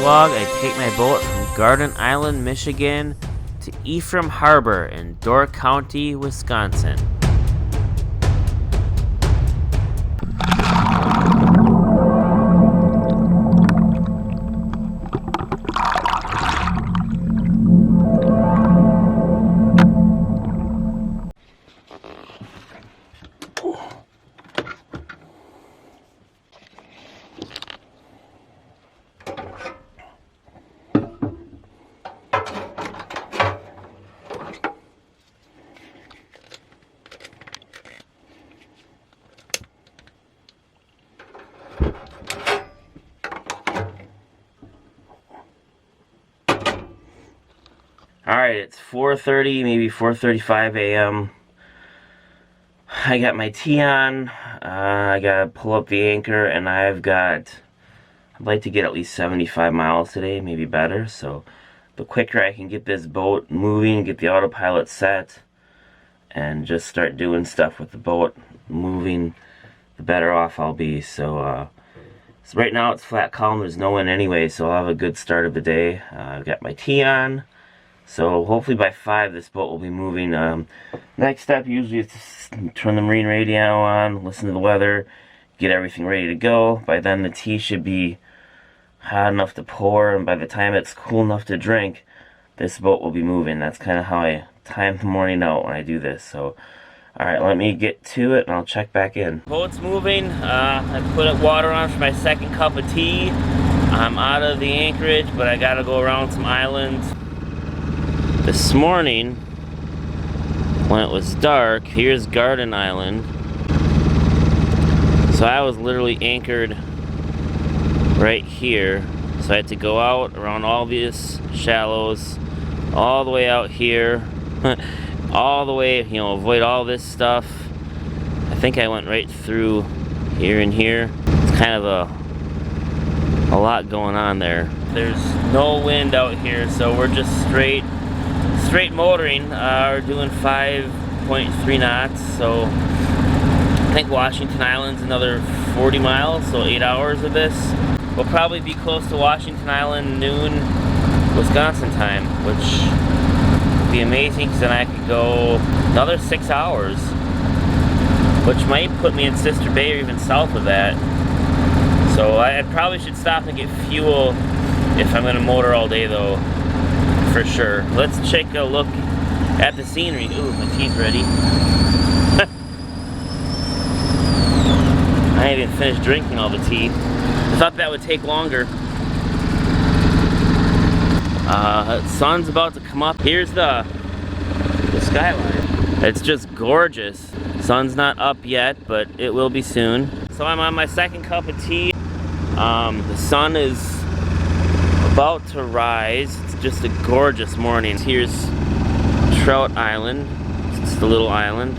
vlog, I take my boat from Garden Island, Michigan to Ephraim Harbor in Door County, Wisconsin. Alright, it's 4:30, maybe 4:35 a.m. I got my tee on, I gotta pull up the anchor, and I'd like to get at least 75 miles today, maybe better, so the quicker I can get this boat moving, get the autopilot set, and just start doing stuff with the boat moving, the better off I'll be. So right now it's flat calm, there's no wind anyway, so I'll have a good start of the day. I've got my tee on. So hopefully by 5 this boat will be moving. Next step usually is to turn the marine radio on, listen to the weather, get everything ready to go. By then the tea should be hot enough to pour, and by the time it's cool enough to drink, this boat will be moving. That's kind of how I time the morning out when I do this. So alright, let me get to it and I'll check back in. Boat's moving. I put up water on for my second cup of tea. I'm out of the anchorage, but I gotta go around some islands. This morning, when it was dark, here's Garden Island. So I was literally anchored right here. So I had to go out around all these shallows, all the way out here, all the way, avoid all this stuff. I think I went right through here and here. It's kind of a lot going on there. There's no wind out here, so we're just straight motoring. We're doing 5.3 knots, so I think Washington Island's another 40 miles, so 8 hours of this. We'll probably be close to Washington Island noon Wisconsin time, which would be amazing, because then I could go another 6 hours, which might put me in Sister Bay or even south of that. So I probably should stop and get fuel if I'm going to motor all day though. For sure. Let's take a look at the scenery. Ooh, my tea's ready. I ain't even finished drinking all the tea. I thought that would take longer. Sun's about to come up. Here's the skyline. It's just gorgeous. Sun's not up yet, but it will be soon. So I'm on my second cup of tea. The sun is about to rise. It's just a gorgeous morning. Here's Trout Island. It's the little island.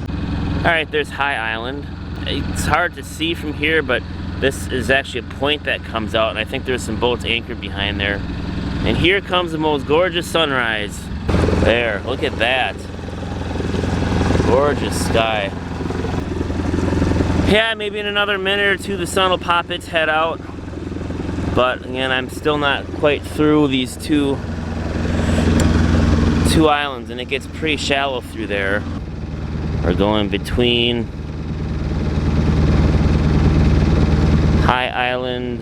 Alright, there's High Island. It's hard to see from here, but this is actually a point that comes out, and I think there's some boats anchored behind there. And here comes the most gorgeous sunrise. There, look at that. Gorgeous sky. Yeah, maybe in another minute or two the sun will pop its head out. But again, I'm still not quite through these two islands, and it gets pretty shallow through there. We're going between High Island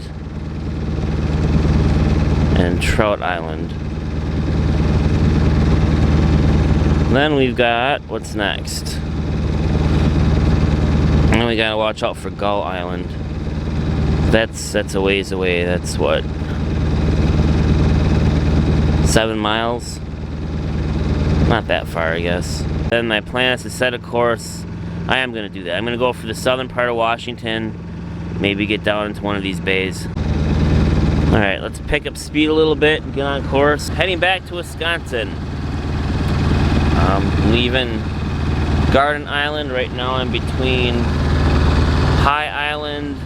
and Trout Island. Then we've got, what's next? And we gotta watch out for Gull Island. That's a ways away. That's what, 7 miles? Not that far, I guess. Then my plan is to set a course. I am going to do that. I'm going to go for the southern part of Washington, maybe get down into one of these bays. Alright, let's pick up speed a little bit and get on course. Heading back to Wisconsin. Leaving Garden Island. Right now I'm between High Island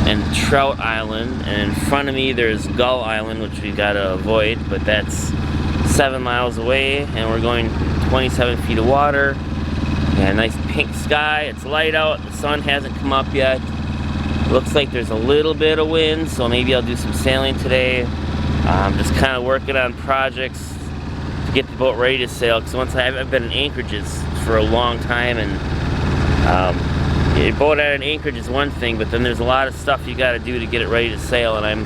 and Trout Island, and in front of me there's Gull Island, which we gotta avoid, but that's 7 miles away, and we're going 27 feet of water. Got a nice pink sky, it's light out, the sun hasn't come up yet. Looks like there's a little bit of wind, so maybe I'll do some sailing today. I'm just kind of working on projects to get the boat ready to sail, because I've been in anchorages for a long time, and a boat at an anchorage is one thing, but then there's a lot of stuff you got to do to get it ready to sail, and I'm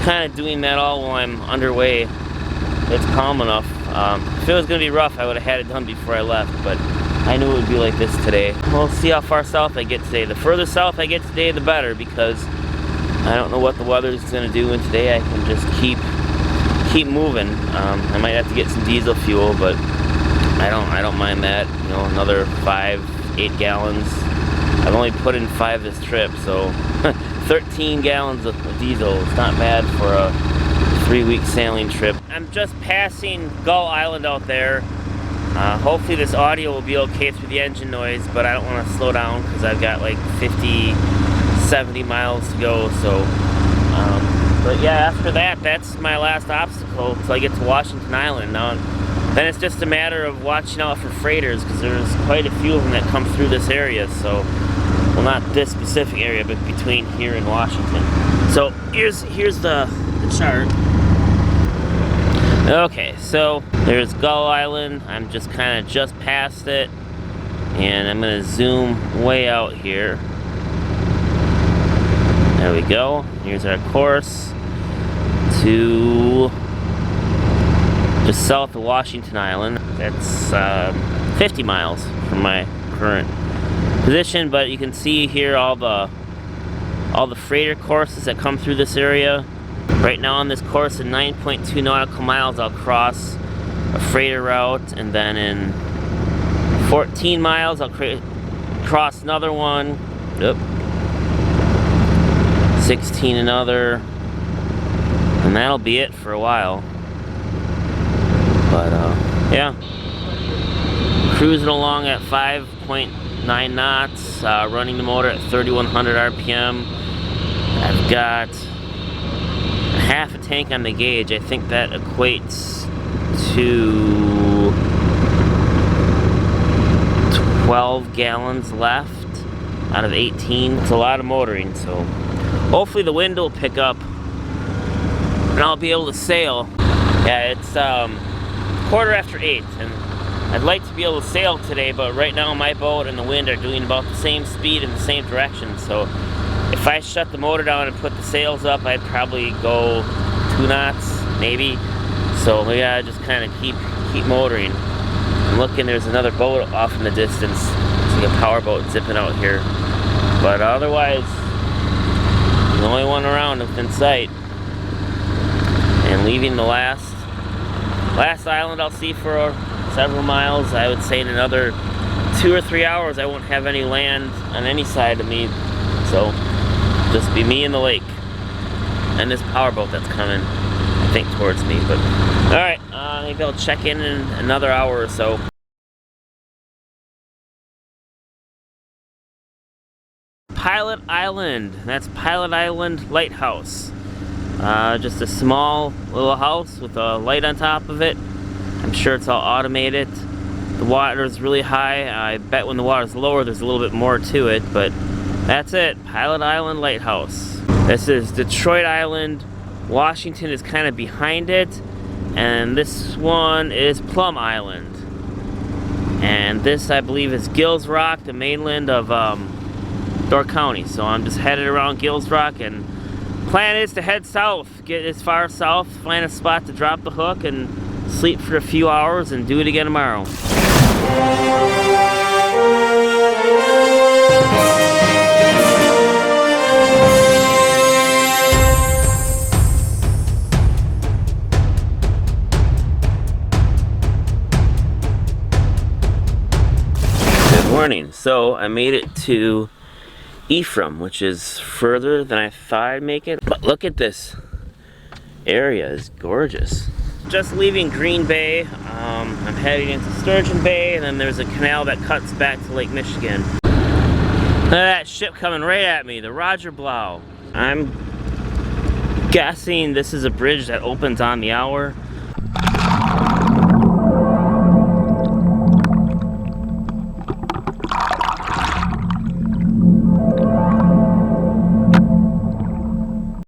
kind of doing that all while I'm underway. It's calm enough. If it was going to be rough, I would have had it done before I left, but I knew it would be like this today. We'll see how far south I get today. The further south I get today, the better, because I don't know what the weather's going to do, and today I can just keep moving. I might have to get some diesel fuel, but I don't mind that. You know, another 5-8 gallons. I've only put in 5 this trip, so 13 gallons of diesel. It's not bad for a 3-week sailing trip. I'm just passing Gull Island out there. Hopefully this audio will be okay through the engine noise, but I don't want to slow down because I've got like 50, 70 miles to go. So, but yeah, after that, that's my last obstacle until I get to Washington Island. Now, then it's just a matter of watching out for freighters, because there's quite a few of them that come through this area. So, well, not this specific area, but between here and Washington. So here's the chart. Okay, so there's Gull Island. I'm just kind of just past it, and I'm gonna zoom way out here. There we go. Here's our course to just south of Washington Island. That's 50 miles from my current position, but you can see here all the freighter courses that come through this area. Right now on this course, in 9.2 nautical miles, I'll cross a freighter route, and then in 14 miles, I'll cross another one. Yep. 16 another, and that'll be it for a while. But yeah, cruising along at 5.9 knots, running the motor at 3,100 RPM. I've got half a tank on the gauge. I think that equates to 12 gallons left out of 18. It's a lot of motoring, so hopefully the wind will pick up and I'll be able to sail. Yeah, it's 8:15, and I'd like to be able to sail today, but right now my boat and the wind are doing about the same speed in the same direction, so if I shut the motor down and put the sails up, I'd probably go 2 knots, maybe. So maybe I just kind of keep motoring. I'm looking, there's another boat off in the distance. It's like a power boat zipping out here. But otherwise, the only one around within sight. And leaving the last island I'll see for several miles. I would say in another 2 or 3 hours I won't have any land on any side of me. So just be me and the lake and this powerboat that's coming, I think, towards me. But all right, maybe I'll check in another hour or so. Pilot Island. That's Pilot Island Lighthouse. Just a small little house with a light on top of it. I'm sure it's all automated. The water is really high. I bet when the water's lower, there's a little bit more to it, but that's it. Pilot Island Lighthouse. This is Detroit Island. Washington is kind of behind it, and this one is Plum Island. And this, I believe, is Gills Rock, the mainland of Door County. So I'm just headed around Gills Rock, and plan is to head south, get as far south, find a spot to drop the hook and sleep for a few hours and do it again tomorrow. Good morning. So I made it to Ephraim, which is further than I thought I'd make it. But look at this area, it's gorgeous. Just leaving Green Bay, I'm heading into Sturgeon Bay, and then there's a canal that cuts back to Lake Michigan. Look at that ship coming right at me, the Roger Blau. I'm guessing this is a bridge that opens on the hour.